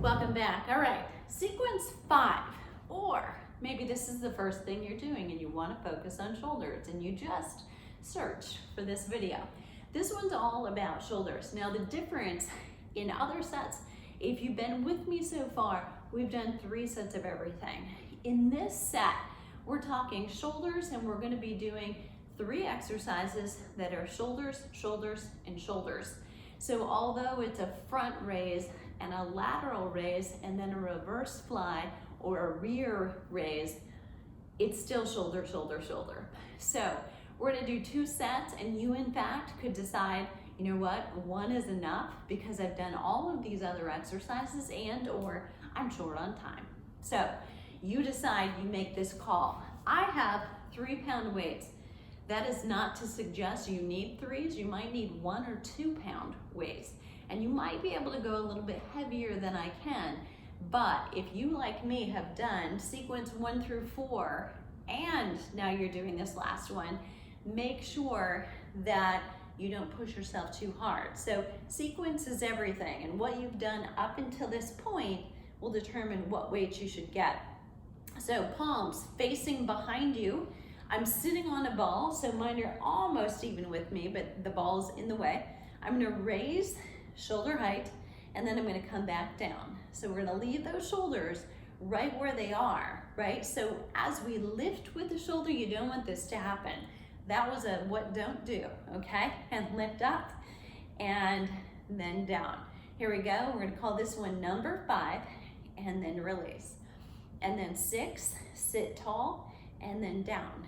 Welcome back. All right, sequence 5, or maybe this is the first thing you're doing and you want to focus on shoulders and you just search for this video. This one's all about shoulders. Now the difference in other sets, if you've been with me so far, we've done 3 sets of everything. In this set, we're talking shoulders and we're going to be doing 3 exercises that are shoulders, shoulders, and shoulders. So although it's a front raise and a lateral raise and then a reverse fly or a rear raise, it's still shoulder, shoulder, shoulder. So we're gonna do 2 sets, and you in fact could decide, you know what, 1 is enough because I've done all of these other exercises and or I'm short on time. So you decide, you make this call. I have 3-pound weights. That is not to suggest you need 3s. You might need 1 or 2 pound weights. And you might be able to go a little bit heavier than I can. But if you, like me, have done sequence 1 through 4, and now you're doing this last one, make sure that you don't push yourself too hard. So sequence is everything, and what you've done up until this point will determine what weights you should get. So palms facing behind you. I'm sitting on a ball, so mine are almost even with me, but the ball's in the way. I'm gonna raise shoulder height, and then I'm gonna come back down. So we're gonna leave those shoulders right where they are, right? So as we lift with the shoulder, you don't want this to happen. That was a what don't do, okay? And lift up, and then down. Here we go, we're gonna call this one number 5, and then release. And then 6, sit tall, and then down.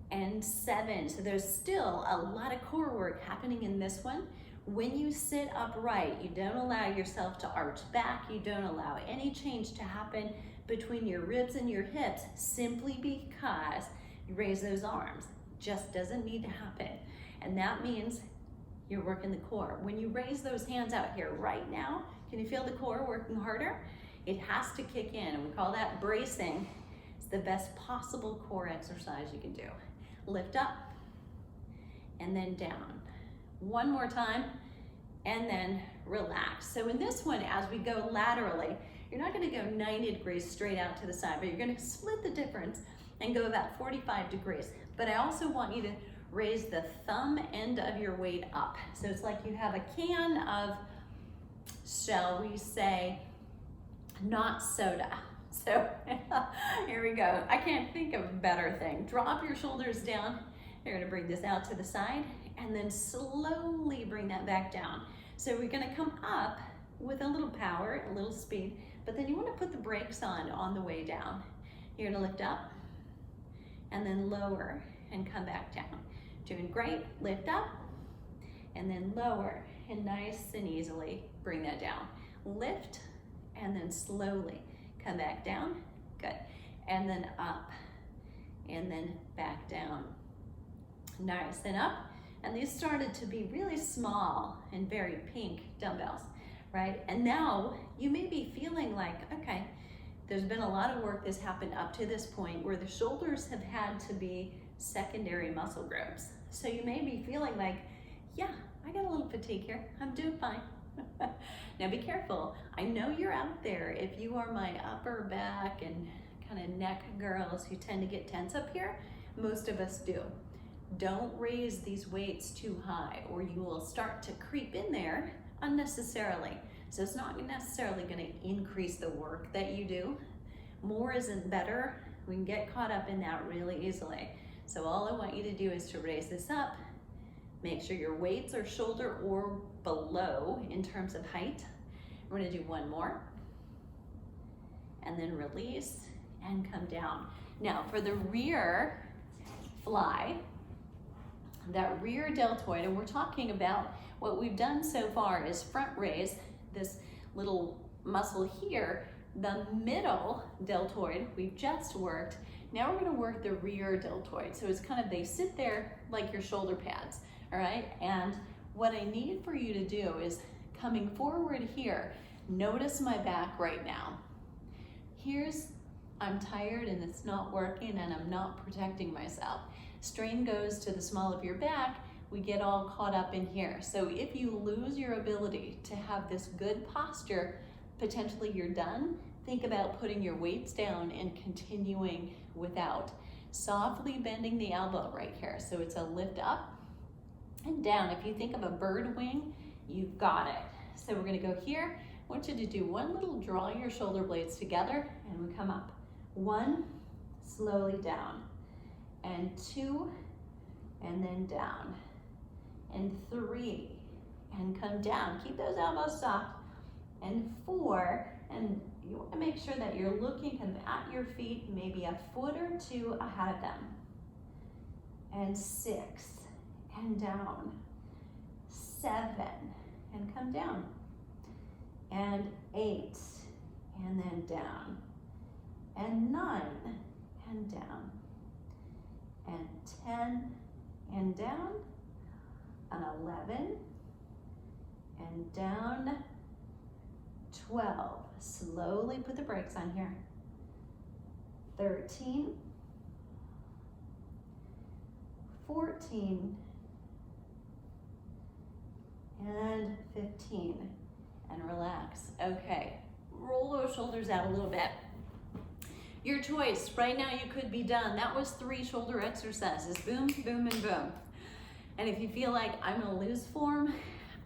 And 7, so there's still a lot of core work happening in this one. When you sit upright, you don't allow yourself to arch back, you don't allow any change to happen between your ribs and your hips simply because you raise those arms. Just doesn't need to happen. And that means you're working the core. When you raise those hands out here right now, can you feel the core working harder? It has to kick in, and we call that bracing. It's the best possible core exercise you can do. Lift up, and then down. 1 more time, and then relax. So in this one, as we go laterally, you're not gonna go 90 degrees straight out to the side, but you're gonna split the difference and go about 45 degrees. But I also want you to raise the thumb end of your weight up. So it's like you have a can of, shall we say, not soda. So here we go. I can't think of a better thing. Drop your shoulders down. You're gonna bring this out to the side and then slowly bring that back down. So we're gonna come up with a little power, a little speed, but then you wanna put the brakes on the way down. You're gonna lift up and then lower and come back down. Doing great, lift up and then lower, and nice and easily bring that down. Lift and then slowly come back down, good. And then up, and then back down. Nice, and up. And these started to be really small and very pink dumbbells, right? And now you may be feeling like, okay, there's been a lot of work that's happened up to this point where the shoulders have had to be secondary muscle groups. So you may be feeling like, yeah, I got a little fatigue here, I'm doing fine. Now be careful. I know you're out there. If you are my upper back and kind of neck girls who tend to get tense up here, most of us do. Don't raise these weights too high or you will start to creep in there unnecessarily. So it's not necessarily going to increase the work that you do. More isn't better. We can get caught up in that really easily. So all I want you to do is to raise this up. Make sure your weights are shoulder or below in terms of height. We're gonna do 1 more. And then release and come down. Now for the rear fly, that rear deltoid, and we're talking about what we've done so far is front raise, this little muscle here, the middle deltoid we've just worked. Now we're gonna work the rear deltoid. So it's kind of, they sit there like your shoulder pads. All right, and what I need for you to do is coming forward here, notice my back right now. I'm tired and it's not working and I'm not protecting myself. Strain goes to the small of your back, we get all caught up in here. So if you lose your ability to have this good posture potentially you're done, think about putting your weights down and continuing without. Softly bending the elbow right here. So it's a lift up and down. If you think of a bird wing, you've got it. So we're gonna go here. I want you to do one little draw your shoulder blades together and we come up. 1, slowly down, and 2, and then down, and 3, and come down. Keep those elbows soft, and 4, and you want to make sure that you're looking kind of at your feet, maybe a foot or 2 ahead of them, and 6, and down, 7, and come down, and 8, and then down, and 9, and down, and 10, and down, and 11, and down, 12. Slowly put the brakes on here. 13, 14, and 15, and relax. Okay, roll those shoulders out a little bit. Your choice. Right now you could be done. That was 3 shoulder exercises. Boom, boom, and boom. And if you feel like I'm gonna lose form,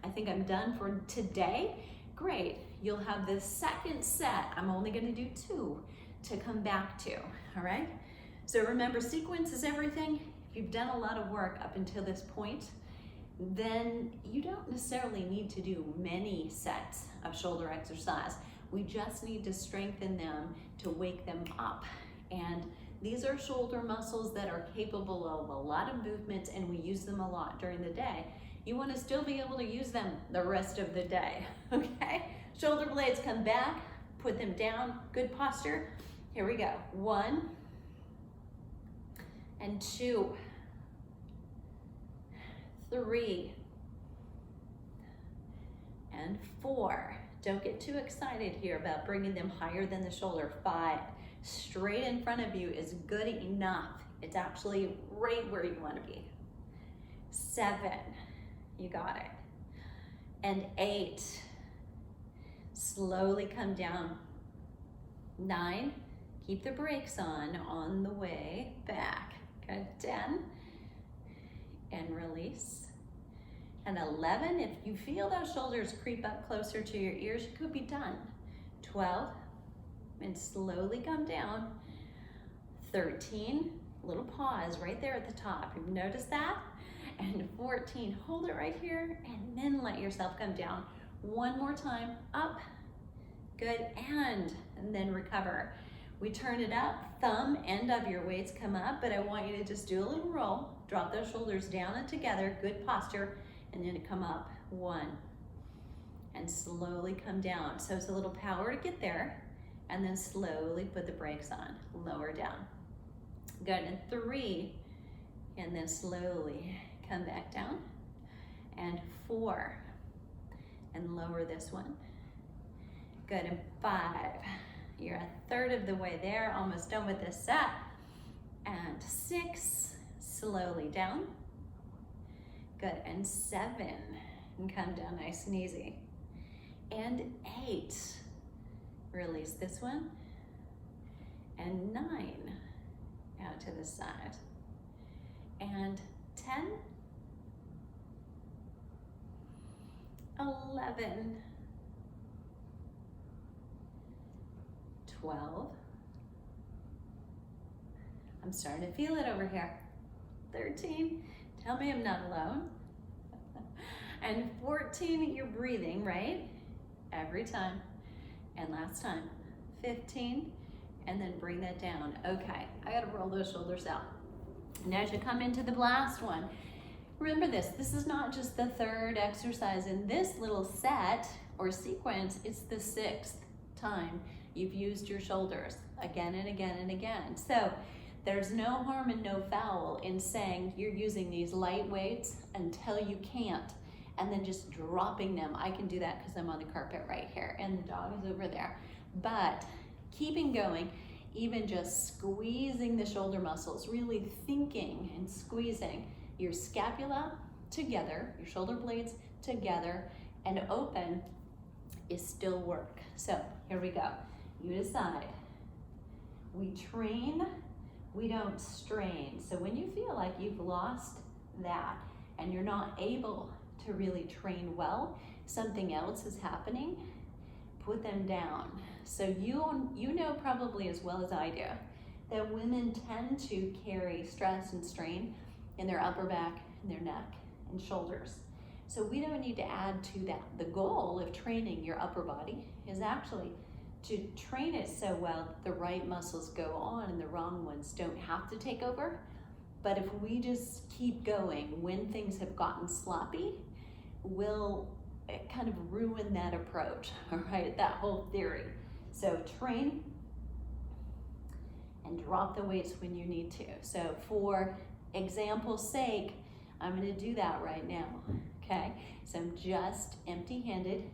I think I'm done for today, great. You'll have this second set. I'm only gonna do 2 to come back to, all right? So remember, sequence is everything. If you've done a lot of work up until this point, then you don't necessarily need to do many sets of shoulder exercise. We just need to strengthen them to wake them up. And these are shoulder muscles that are capable of a lot of movements, and we use them a lot during the day. You want to still be able to use them the rest of the day, okay? Shoulder blades come back, put them down, good posture. Here we go, 1 and 2, 3 and 4. Don't get too excited here about bringing them higher than the shoulder. 5, straight in front of you is good enough. It's actually right where you want to be. 7, you got it. And 8, slowly come down. 9, keep the brakes on the way back. Good, 10, and release. And 11, if you feel those shoulders creep up closer to your ears, you could be done. 12, and slowly come down. 13, little pause right there at the top. You've noticed that? And 14, hold it right here, and then let yourself come down. One more time, up, good, and then recover. We turn it up, thumb, end of your weights come up, but I want you to just do a little roll, drop those shoulders down and together, good posture, and then come up, 1, and slowly come down. So it's a little power to get there, and then slowly put the brakes on, lower down. Good, and 3, and then slowly come back down, and 4, and lower this one. Good, and 5, you're a third of the way there, almost done with this set, and 6, slowly down. Good, and 7, and come down nice and easy. And 8, release this one. And 9, out to the side. And 10, 11, 12, I'm starting to feel it over here. 13, tell me I'm not alone. And 14, you're breathing, right? Every time. And last time, 15, and then bring that down. Okay, I gotta roll those shoulders out. And as you come into the last one, remember this is not just the third exercise in this little set or sequence, it's the 6th time you've used your shoulders again and again and again. So there's no harm and no foul in saying you're using these light weights until you can't, and then just dropping them. I can do that because I'm on the carpet right here and the dog is over there. But keeping going, even just squeezing the shoulder muscles, really thinking and squeezing your scapula together, your shoulder blades together and open, is still work. So here we go. You decide. We train, we don't strain. So when you feel like you've lost that and you're not able to really train well, something else is happening, put them down. So you know probably as well as I do that women tend to carry stress and strain in their upper back and their neck and shoulders. So we don't need to add to that. The goal of training your upper body is actually to train it so well that the right muscles go on and the wrong ones don't have to take over. But if we just keep going when things have gotten sloppy, we'll kind of ruin that approach, all right, that whole theory. So train and drop the weights when you need to. So for example's sake, I'm gonna do that right now, okay? So I'm just empty-handed,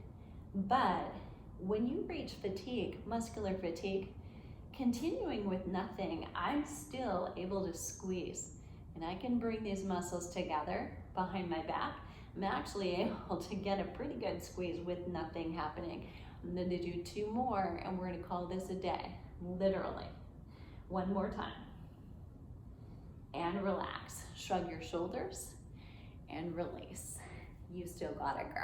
but when you reach fatigue, muscular fatigue, continuing with nothing, I'm still able to squeeze, and I can bring these muscles together behind my back. I'm actually able to get a pretty good squeeze with nothing happening. I'm gonna do 2 more, and we're gonna call this a day, literally. 1 more time. And relax. Shrug your shoulders and release. You still got it, girl.